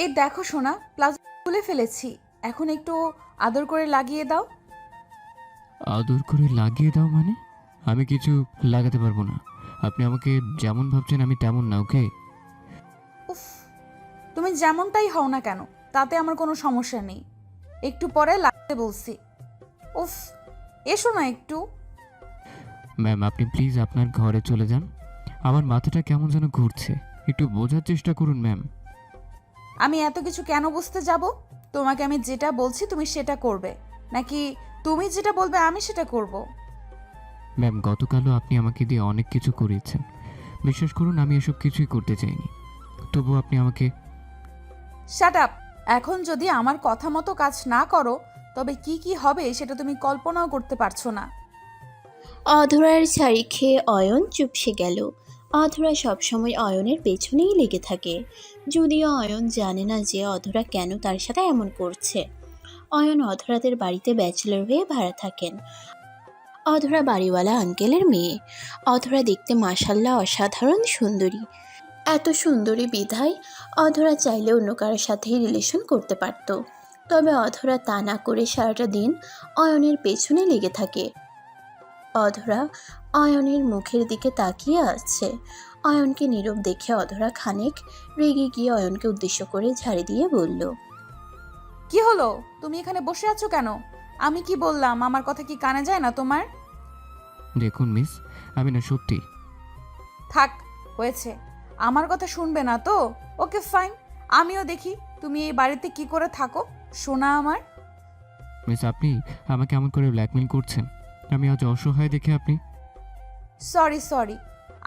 এই দেখো সোনা, প্লাজো খুলে ফেলেছি, এখন একটু আদর করে লাগিয়ে দাও। আদর করে লাগিয়ে দাও মানে? আমি কিছু লাগাতে পারবো না। আপনি আমাকে যেমন ভাবছেন আমি তেমন না, ওকে? উফ, তুমি যেমনটাই হও না কেন তাতে আমার কোনো সমস্যা নেই, একটু পরে লাগতে বলছি। উফ, এসো না একটু। ম্যাম, আপনি প্লিজ আপনার ঘরে চলে যান। আমার মাথাটা কেমন যেন ঘুরছে। একটু বোঝার চেষ্টা করুন ম্যাম। আমি এত কিছু কেন বুঝতে যাব? তোমাকে আমি যেটা বলছি তুমি সেটা করবে, নাকি তুমি যেটা বলবে আমি সেটা করব? ম্যাম, গতকালও আপনি আমাকে দিয়ে অনেক কিছু করিয়েছেন। বিশ্বাস করুন আমি এসব কিছুই করতে চাইনি। তবু আপনি আমাকে... শাট আপ। এখন যদি আমার কথা মতো কাজ না করো তবে কি কি হবে সেটা তুমি কল্পনাও করতে পারছো না। অধরার ছাড়ি খেয়ে অয়ন চুপসে গেল। অধরা সবসময় অয়নের পেছনেই লেগে থাকে, যদিও অয়ন জানে না যে অধরা কেন তার সাথে এমন করছে। অয়ন অধরাদের বাড়িতে ব্যাচেলর হয়ে ভাড়া থাকেন। অধরা বাড়িওয়ালা আঙ্কেলের মেয়ে। অধরা দেখতে মাশাল্লাহ অসাধারণ সুন্দরী। এত সুন্দরী বিধায় অধরা চাইলে অন্য কারোর সাথেই রিলেশন করতে পারত। তবে অধরা তা না করে সারাটা দিন অয়নের পেছনে লেগে থাকে। অধরা অয়নের মুখের দিকে তাকিয়ে আছে। অয়নকে নীরব দেখে অধরা খানিক রেগে গিয়ে অয়নকে উদ্দেশ্য করে ঝাড়ি দিয়ে বলল, কি হলো, তুমি এখানে বসে আছো কেন? আমি কি বললাম, আমার কথা কি কানে যায় না তোমার? দেখুন মিস, আমি না সত্যি... থাক, হয়েছে। আমার কথা শুনবে না তো? ওকে ফাইন, আমিও দেখি তুমি এই বাড়িতে কি করে থাকো, শোনা আমার। মিস, আপনি আমাকে এমন করে ব্ল্যাকমেল করছেন? আমি আজ অসহায় দেখে আপনি... সরি সরি,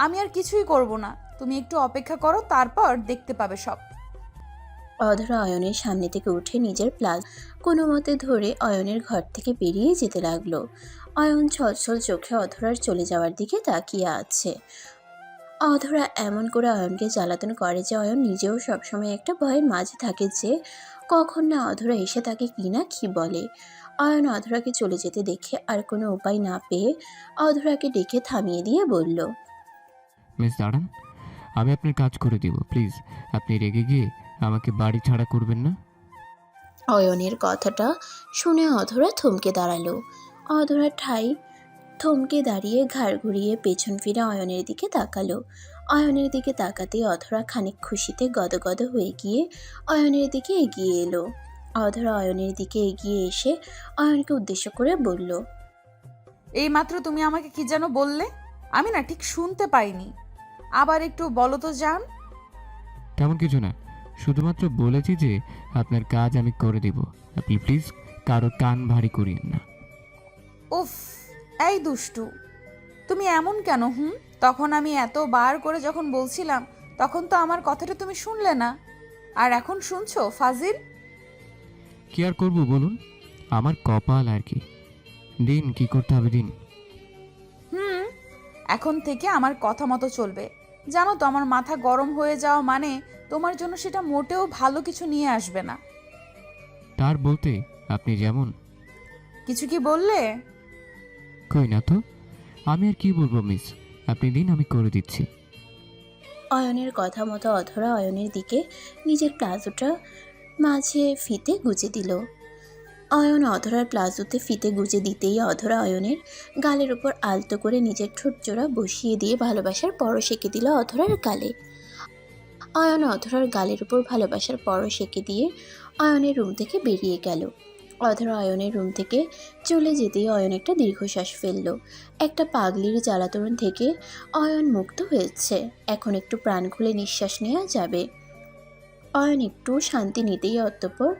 আমি আর কিছুই করব না, তুমি একটু অপেক্ষা করো, তারপর দেখতে পাবে সব। অধরা অয়নের সামনে থেকে উঠে নিজের প্লাস কোনো মতে ধরে অয়নের ঘর থেকে বেরিয়ে যেতে লাগলো। অয়ন ছলছল চোখে অধরার চলে যাওয়ার দিকে তাকিয়ে আছে। অধরা এমন করে অয়নকে জ্বালাতন করে যে অয়ন নিজেও সবসময় একটা ভয়ের মাঝে থাকে যে কখন না অধরা এসে তাকে কি না কি বলে। অয়ন অধরাকে চলে যেতে দেখে আর কোনো উপায় না পেয়ে অধরাকে ডেকে থামিয়ে দিয়ে বলল, মিস দাঁড়ান, আমি আপনার কাজ করে দিব প্লিজ। আপনি রেগে গিয়ে আমাকে বাড়ি ছাড়া করবেন না। অয়নের কথাটা শুনে অধরা থমকে দাঁড়ালো। অধরা ঠাই থমকে দাঁড়িয়ে ঘাড় ঘুরিয়ে পেছন ফিরে অয়নের দিকে তাকালো। অয়নের দিকে তাকাতেই অধরা খানিক খুশিতে গদগদ হয়ে গিয়ে অয়নের দিকে এগিয়ে এলো। অধরা অয়নের দিকে এগিয়ে এসে অয়নকে উদ্দেশ্য করে বলল, এই মাত্র তুমি আমাকে কি যেন বললে? আমি না ঠিক শুনতে পাইনি, আবার একটু বলো তো জান। তেমন কিছু না, শুধুমাত্র বলেছি যে আপনার কাজ আমি করে দিব। আপনি প্লিজ কারো কান ভারী করিয়েন না। উফ, এই দুষ্টু, তুমি এমন কেন? তখন আমি এতবার করে যখন বলছিলাম তখন তো আমার কথাটা তুমি শুনলে না, আর এখন শুনছো ফাজিল? কি আর করবো বলুন, আমার কপাল আর কি। দিন কি করতে হবে দিন। হুম, এখন থেকে আমার কথা মতো চলবে। জানো তো আমার মাথা গরম হয়ে যাওয়া মানে তোমার জন্য সেটা মোটেও ভালো কিছু নিয়ে আসবে না। তার বলতে আপনি যেমন... কিছু কি বললে? কই না তো, আমি আর কি বলবো মিস। আপনি দিন, আমি করে দিচ্ছি। অয়নের কথা মতো অধরা অয়নের দিকে নিজের প্লাজোটা মাঝে ফিতে গুজে দিল। অয়ন অধরার প্লাজোতে ফিতে গুজে দিতেই অধরা অয়নের গালের উপর আলতো করে নিজের ঠোঁট জোড়া বসিয়ে দিয়ে ভালোবাসার পরশ এঁকে দিল অধরার গালে। অয়ন অধরার গালের উপর ভালোবাসার পরশ এঁকে দিয়ে অয়নের রুম থেকে বেরিয়ে গেল। অধরা অয়নের রুম থেকে চলে যেতেই অয়ন একটা দীর্ঘশ্বাস ফেলল। একটা পাগলির জ্বালাতন থেকে অয়ন মুক্ত হয়েছে, এখন একটু প্রাণ খুলে নিঃশ্বাস নেওয়া যাবে। অয়ন একটু শান্তি নিতেই অতঃপর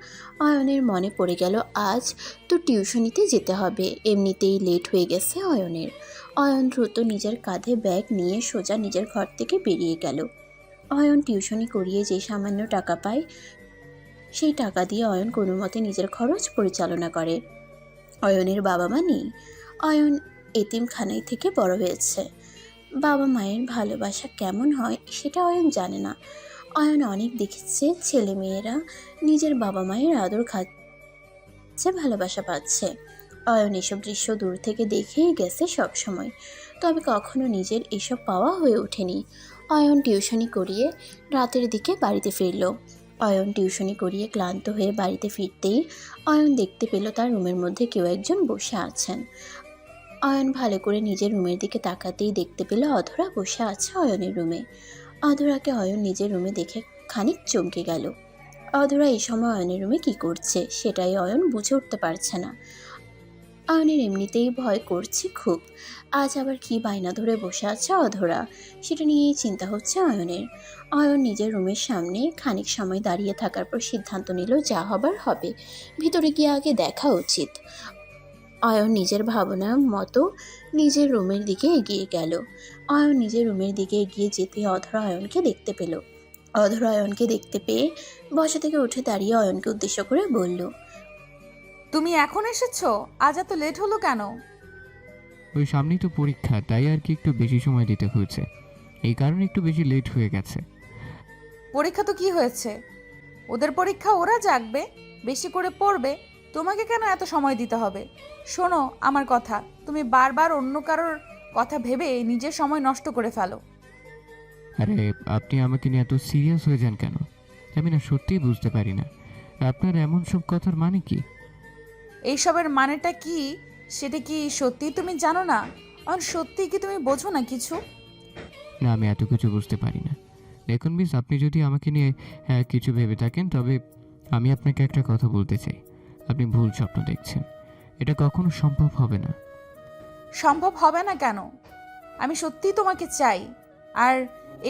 অয়নের মনে পড়ে গেল আজ তো টিউশনিতে যেতে হবে, এমনিতেই লেট হয়ে গেছে অয়নের। অয়ন দ্রুত নিজের কাঁধে ব্যাগ নিয়ে সোজা নিজের ঘর থেকে বেরিয়ে গেল। অয়ন টিউশনি করিয়ে যে সামান্য টাকা পায় সেই টাকা দিয়ে অয়ন কোনো মতে নিজের খরচ পরিচালনা করে। অয়নের বাবা মা নেই। অয়ন এতিমখানায় থেকে বড় হয়েছে। বাবা মায়ের ভালোবাসা কেমন হয় সেটা অয়ন জানে না। অয়ন অনেক দেখেছে ছেলে মেয়েরা নিজের বাবা মায়ের আদর খাচ্ছে, ভালোবাসা পাচ্ছে। অয়ন এসব দৃশ্য দূর থেকে দেখেই গেছে সব সময়, তবে কখনো নিজের এসব পাওয়া হয়ে ওঠেনি। অয়ন টিউশনি করিয়ে রাতের দিকে বাড়িতে ফিরল। অয়ন টিউশনি করিয়ে ক্লান্ত হয়ে বাড়িতে ফিরতেই অয়ন দেখতে পেল তার রুমের মধ্যে কেউ একজন বসে আছেন। অয়ন ভালো করে নিজের রুমের দিকে তাকাতেই দেখতে পেল অধরা বসে আছে অয়নের রুমে। অধরাকে অয়ন নিজের রুমে দেখে খানিক চমকে গেল। অধরা এই সময় অয়নের রুমে কি করছে সেটাই অয়ন বুঝে উঠতে পারছে না। অয়নের এমনিতেই ভয় করছে খুব, আজ আবার কি বায়না ধরে বসে আছে অধরা, সেটা নিয়েই চিন্তা হচ্ছে অয়নের। অয়ন নিজের রুমের সামনে খানিক সময় দাঁড়িয়ে থাকার পর সিদ্ধান্ত নিল যা হবার হবে, ভিতরে গিয়ে আগে দেখা উচিত। অয়ন নিজের ভাবনা মতো নিজের রুমের দিকে এগিয়ে গেল। অয়ন নিজের রুমের দিকে এগিয়ে যেতে অধরা অয়নকে দেখতে পেল। অধরা অয়নকে দেখতে পেয়ে বসা থেকে উঠে দাঁড়িয়ে অয়নকে উদ্দেশ্য করে বলল, তুমি এখন এসেছো? আজ এত লেট হলো কেন? ওই সামনেই তো পরীক্ষা, তাই আর কি একটু বেশি সময় দিতে হয়েছে, এই কারণে একটু বেশি লেট হয়ে গেছে। পরীক্ষা তো কি হয়েছে? ওদের পরীক্ষা ওরা জাগবে, বেশি করে পড়বে, তোমাকে কেন এত সময় দিতে হবে? শোনো আমার কথা, তুমি বারবার অন্য কারোর কথা ভেবে নিজের সময় নষ্ট করে ফেলো। আরে আপনি আমাকে নিয়ে এত সিরিয়াস হয়ে যান কেন? আমি না সত্যিই বুঝতে পারি না আপনার এমন সব কথার মানে কি। এইসবের মানেটা কি সেটা কি সত্যি তুমি জানো না? আর সত্যি কি তুমি বোঝো না কিছু? না, আমি এত কিছু বুঝতে পারি না। দেখুন মিস, আপনি যদি আমাকে নিয়ে কিছু ভেবে থাকেন, তবে আমি আপনাকে একটা কথা বলতে চাই। আপনি ভুল স্বপ্ন দেখছেন, এটা কখনো সম্ভব হবে না। সম্ভব হবে না কেন? আমি সত্যিই তোমাকে চাই, আর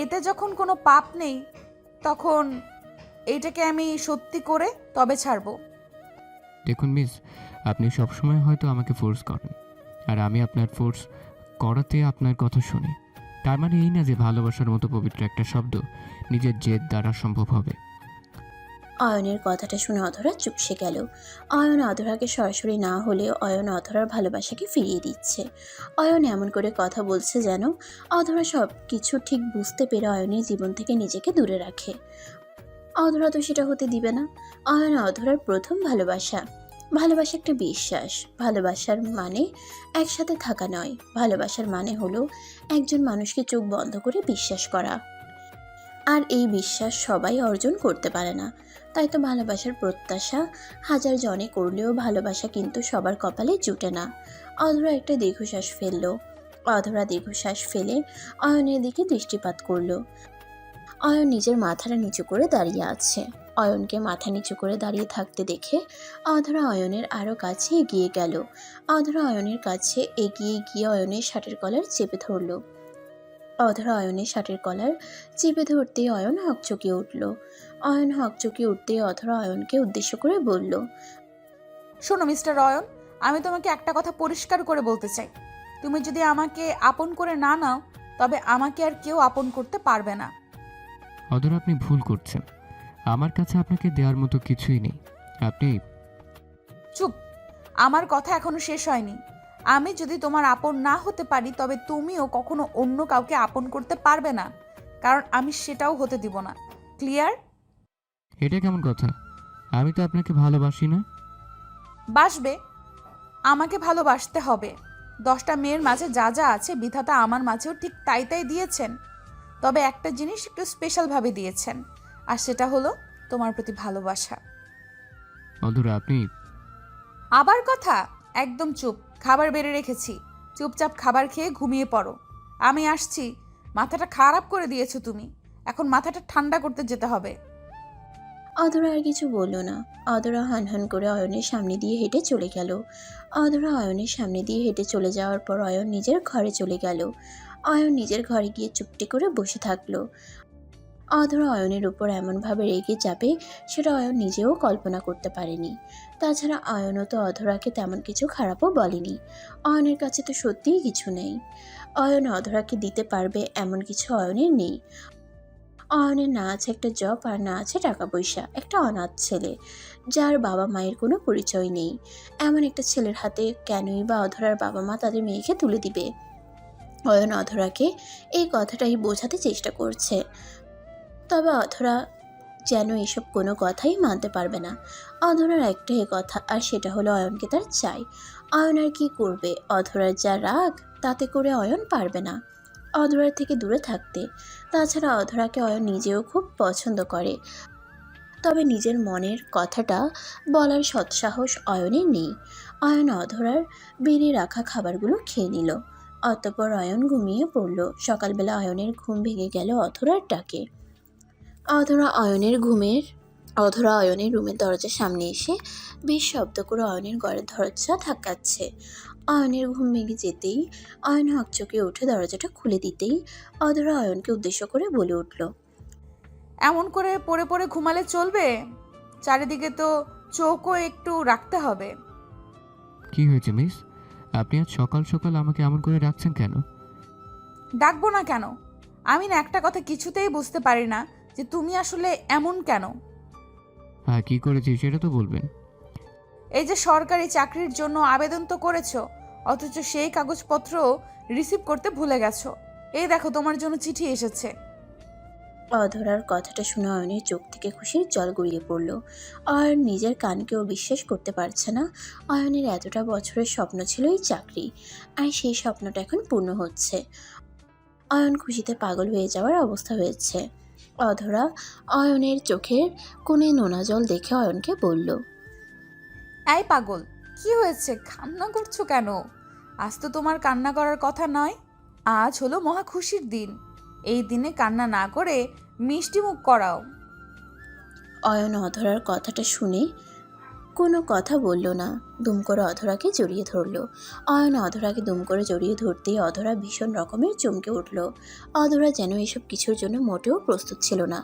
এতে যখন কোনো পাপ নেই তখন এইটাকে আমি সত্যি করে তবে ছাড়বো। দেখুন মিস, আপনি সবসময় হয়তো আমাকে ফোর্স করেন, আর আমি আপনার ফোর্স করাতে আপনার কথা শুনি। তার মানে এই না যে ভালোবাসার মতো পবিত্র একটা শব্দ নিজের জেদ দ্বারা সম্ভব হবে। অয়নের কথাটা শুনে অধরা চুপসে গেল। অয়ন অধরাকে সরাসরি না হলেও অয়ন অধরার ভালোবাসাকে ফিরিয়ে দিচ্ছে। অয়ন এমন করে কথা বলছে যেন অধরা সব কিছু ঠিক বুঝতে পেরে অয়নের জীবন থেকে নিজেকে দূরে রাখে। অধরা তো সেটা হতে দিবে না। অয়ন অধরার প্রথম ভালোবাসা। ভালোবাসা একটা বিশ্বাস। ভালোবাসার মানে একসাথে থাকা নয়, ভালোবাসার মানে হলো একজন মানুষকে চোখ বন্ধ করে বিশ্বাস করা। আর এই বিশ্বাস সবাই অর্জন করতে পারে না। তাই তো ভালোবাসার প্রত্যাশা হাজার জনে করলেও ভালোবাসা কিন্তু সবার কপালে জুটে না। অধরা একটা দীর্ঘশ্বাস ফেলল। অধরা দীর্ঘশ্বাস ফেলে অয়নের দিকে দৃষ্টিপাত করলো। অয়ন নিজের মাথাটা নিচু করে দাঁড়িয়ে আছে। অয়নকে মাথা নিচু করে দাঁড়িয়ে থাকতে দেখে অধরা অয়নের আরও কাছে এগিয়ে গেল। অধরা অয়নের কাছে এগিয়ে গিয়ে অয়নের শার্টের কলার চেপে ধরল। অধরা অয়নের শার্টের কলার চেপে ধরতেই অয়ন হকচকিয়ে উঠল। অয়ন হকচকিয়ে উঠতেই অধরা অয়নকে উদ্দেশ্য করে বলল, শোনো মিস্টার অয়ন, আমি তোমাকে একটা কথা পরিষ্কার করে বলতে চাই। তুমি যদি আমাকে আপন করে না নাও তবে আমাকে আর কেউ আপন করতে পারবে না। অধরা, আপনি ভুল করছেন। আমার কাছে আপনাকে দেওয়ার মতো কিছুই নেই। আপনি চুপ, আমার কথা এখনো শেষ হয়নি। আমি যদি তোমার আপন না হতে পারি তবে তুমিও কখনো অন্য কাউকে আপন করতে পারবে না, কারণ আমি সেটাও হতে দিব না। ক্লিয়ার? এটা কেমন কথা? আমি তো আপনাকে ভালোবাসি না। বাসবে, আমাকে ভালোবাসতে হবে। 10টা মেয়ের মাঝে যা যা আছে বিধাতা আমার মাঝেও ঠিক তাই তাই দিয়েছেন। তবে একটা জিনিস একটু স্পেশালভাবে দিয়েছেন, আর সেটা হলো তোমার প্রতি ভালোবাসা। অধরা, আপনি আবার কথা? একদম চুপ, খাবার বেড়ে রেখেছি, চুপচাপ খাবার খেয়ে ঘুমিয়ে পড়ো। আমি আসছি। মাথাটা খারাপ করে দিয়েছো তুমি, এখন মাথাটা ঠান্ডা করতে যেতে হবে। অধরা আর কিছু বলল না। অধরা হানহান করে অয়নের সামনে দিয়ে হেঁটে চলে গেল। অধরা অয়নের সামনে দিয়ে হেঁটে চলে যাওয়ার পর অয়ন নিজের ঘরে চলে গেল। অয়ন নিজের ঘরে গিয়ে চুপটি করে বসে থাকলো। অধরা অয়নের উপর এমনভাবে রেগে যাবে সেটা অয়ন নিজেও কল্পনা করতে পারেনি। তাছাড়া অয়নও তো অধরাকে তেমন কিছু খারাপও বলেনি। অয়নের কাছে তো সত্যিই কিছু নেই। অয়ন অধরাকে দিতে পারবে এমন কিছু অয়নের নেই। অয়নের না আছে একটা জব, আর না আছে টাকা পয়সা। একটা অনাথ ছেলে যার বাবা মায়ের কোনো পরিচয় নেই। এমন একটা ছেলের হাতে কেনই বা অধরার বাবা মা তাদের মেয়েকে তুলে দিবে? অয়ন অধরাকে এই কথাটাই বোঝাতে চেষ্টা করছে, তবে অধরা যেন এসব কোনো কথাই মানতে পারবে না। অধরার একটাই কথা, আর সেটা হলো অয়নকে তার চাই। অয়ন আর কি করবে? অধরার যা রাগ তাতে করে অয়ন পারবে না অধরার থেকে দূরে থাকতে। তাছাড়া অধরাকে অয়ন নিজেও খুব পছন্দ করে। তবে নিজের মনের কথাটা বলার সৎসাহস অয়নের নেই। অয়ন অধরার বেড়ে রাখা খাবারগুলো খেয়ে নিল। অতঃপর অয়ন ঘুমিয়ে পড়ল। সকালবেলা অয়নের ঘুম ভেঙে গেল অধরার ডাকে। অধরা অয়নের রুমের দরজার সামনে এসে বেশ শব্দ করে অয়নের ঘরের দরজা ধাক্কাচ্ছে। অয়নের ঘুম ভেঙে যেতেই অয়ন হকচকে উঠে দরজাটা খুলে দিতেই অধরা অয়নকে উদ্দেশ্য করে বলে উঠল, এমন করে পড়ে পড়ে ঘুমালে চলবে? চারিদিকে তো চোখও একটু রাখতে হবে। কি হয়েছে মিস? আপনি আজ সকাল সকাল আমাকে এমন করে ডাকছেন কেন? ডাকবো না কেন? আমি না একটা কথা কিছুতেই বুঝতে পারি না যে তুমি আসলে এমন কেন। হ্যাঁ, কি করেছি সেটা তো বলবেন। এই যে সরকারি চাকরির জন্য আবেদন তো করেছো, অথচ সেই কাগজপত্র রিসিভ করতে ভুলে গেছো। এই দেখো তোমার জন্য চিঠি এসেছে। অধরার কথাটা শুনে অয়নের চোখ থেকে খুশির জল গড়িয়ে পড়ল। আর নিজের কানকেও বিশ্বাস করতে পারছে না। অয়নের এতটা বছরের স্বপ্ন ছিল এই চাকরি, আর সেই স্বপ্নটা এখন পূর্ণ হচ্ছে। অয়ন খুশিতে পাগল হয়ে যাওয়ার অবস্থা হয়েছে। অধরা অয়নের চোখের কোণে নোনা জল দেখে অয়নকে বলল, এই পাগল, কি হয়েছে? কান্না করছো কেন? আজ তো তোমার কান্না করার কথা নয়। আজ হলো মহা খুশির দিন। এই দিনে কান্না না করে মিষ্টি মুখ করাও। অয়ন অধরার কথাটা শুনে কোনো কথা বলল না। দুম করে অধরাকে জড়িয়ে ধরল। অয়ন অধরাকে দুম করে জড়িয়ে ধরতেই অধরা ভীষণ রকমের চমকে উঠল। অধরা যেন এসব কিছুর জন্য মোটেও প্রস্তুত ছিল না,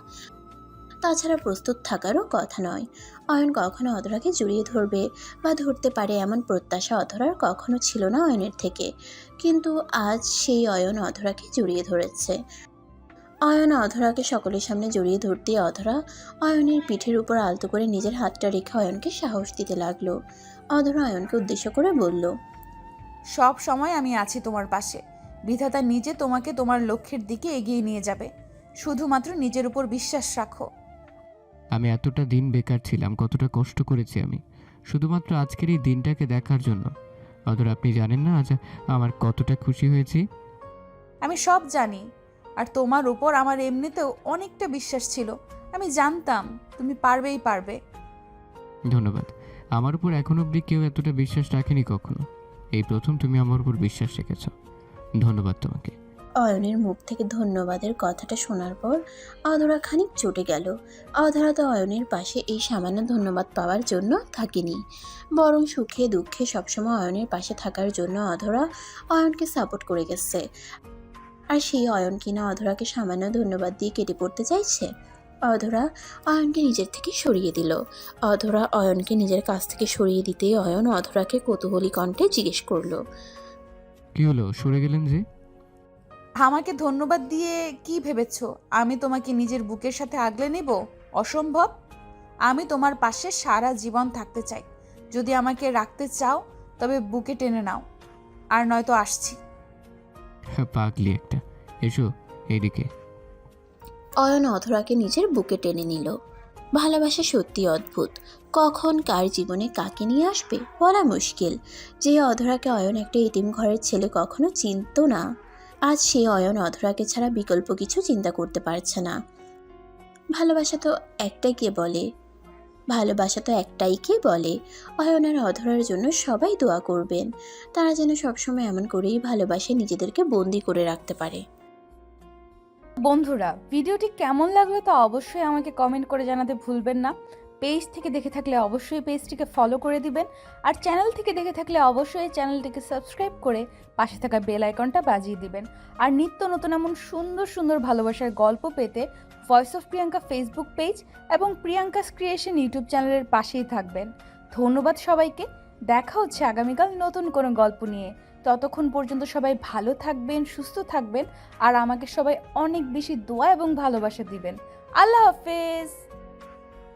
তাছাড়া প্রস্তুত থাকারও কথা নয়। অয়ন কখনো অধরাকে জড়িয়ে ধরবে বা ধরতে পারে এমন প্রত্যাশা অধরার কখনো ছিল না অয়নের থেকে, কিন্তু আজ সেই অয়ন অধরাকে জড়িয়ে ধরেছে। অয়ন অধরাকে সকলের সামনে জড়িয়ে ধরতেই অধরা অয়নের পিঠের উপর আলতো করে নিজের হাতটা রেখে অয়নকে সাহস দিতে লাগলো। অধরা অয়নকে উদ্দেশ্য করে বলল, সব সময় আমি আছি তোমার পাশে। বিধাতা নিজে তোমাকে তোমার লক্ষ্যের দিকে এগিয়ে নিয়ে যাবে। শুধুমাত্র নিজের উপর বিশ্বাস রাখো। আমি এতটা দিন বেকার ছিলাম, কতটা কষ্ট করেছি আমি শুধুমাত্র আজকের এই দিনটাকে দেখার জন্য। অথচ আপনি জানেন না আজ আমার কতটা খুশি হয়েছি। আমি সব জানি, আর তোমার উপর আমার এমনিতেও অনেকটা বিশ্বাস ছিল। আমি জানতাম তুমি পারবেই পারবে। ধন্যবাদ। আমার উপর এখন অবধি কেউ এতটা বিশ্বাস রাখেনি কখনো। এই প্রথম তুমি আমার উপর বিশ্বাস রেখেছ। ধন্যবাদ তোমাকে। অয়নের মুখ থেকে ধন্যবাদের কথাটা শোনার পর অধরা খানিক চটে গেল। অধরা তো অয়নের পাশে এই সামান্য ধন্যবাদ পাওয়ার জন্য থাকেনি, বরং সুখে দুঃখে সবসময় অয়নের পাশে থাকার জন্য অধরা অয়নকে সাপোর্ট করে গেছে। আর সেই অয়ন কিনা অধরাকে সামান্য ধন্যবাদ দিয়ে কেটে পড়তে চাইছে। অধরা অয়নকে নিজের থেকে সরিয়ে দিল। অধরা অয়নকে নিজের কাছ থেকে সরিয়ে দিতেই অয়ন অধরাকে কৌতূহলী কণ্ঠে জিজ্ঞেস করলো, কি হলো, সরে গেলেন যে? আমাকে ধন্যবাদ দিয়ে কি ভেবেছো আমি তোমাকে নিজের বুকের সাথে আগলে নেব? অসম্ভব। আমি তোমার পাশে সারা জীবন থাকতে চাই। যদি আমাকে রাখতে চাও তবে বুকে টেনে নাও, আর নয়তো আসছি। পাগলি একটা। এসো এইদিকে। অয়ন অধরাকে নিজের বুকে টেনে নিল। ভালোবাসা সত্যি অদ্ভুত, কখন কার জীবনে কাকে নিয়ে আসবে বলা মুশকিল। যে অধরাকে অয়ন একটা এতিম ঘরের ছেলে কখনো চিনতো না, আজ সে অয়ন অধরাকে ছাড়া বিকল্প কিছু চিন্তা করতে পারছে না। ভালোবাসা তো একটাই কে বলে। অয়ন আর অধরার জন্য সবাই দোয়া করবেন, তারা যেন সবসময় এমন করেই ভালোবাসে নিজেদেরকে বন্দি করে রাখতে পারে। বন্ধুরা, ভিডিওটি কেমন লাগলো তা অবশ্যই আমাকে কমেন্ট করে জানাতে ভুলবেন না। পেজ থেকে দেখে থাকলে অবশ্যই পেজটিকে ফলো করে দিবেন, আর চ্যানেল থেকে দেখে থাকলে অবশ্যই চ্যানেলটিকে সাবস্ক্রাইব করে পাশে থাকা বেল আইকনটা বাজিয়ে দিবেন। আর নিত্য নতুন এমন সুন্দর সুন্দর ভালোবাসার গল্প পেতে voice of Priyanka Facebook page এবং প্রিয়াঙ্কাস ক্রিয়েশন ইউটিউব চ্যানেলের পাশেই থাকবেন। ধন্যবাদ সবাইকে। দেখা হচ্ছে আগামীকাল নতুন কোনো গল্প নিয়ে। ততক্ষণ পর্যন্ত সবাই ভালো থাকবেন, সুস্থ থাকবেন, আর আমাকে সবাই অনেক বেশি দোয়া এবং ভালোবাসা দিবেন। আল্লাহ হাফেজ।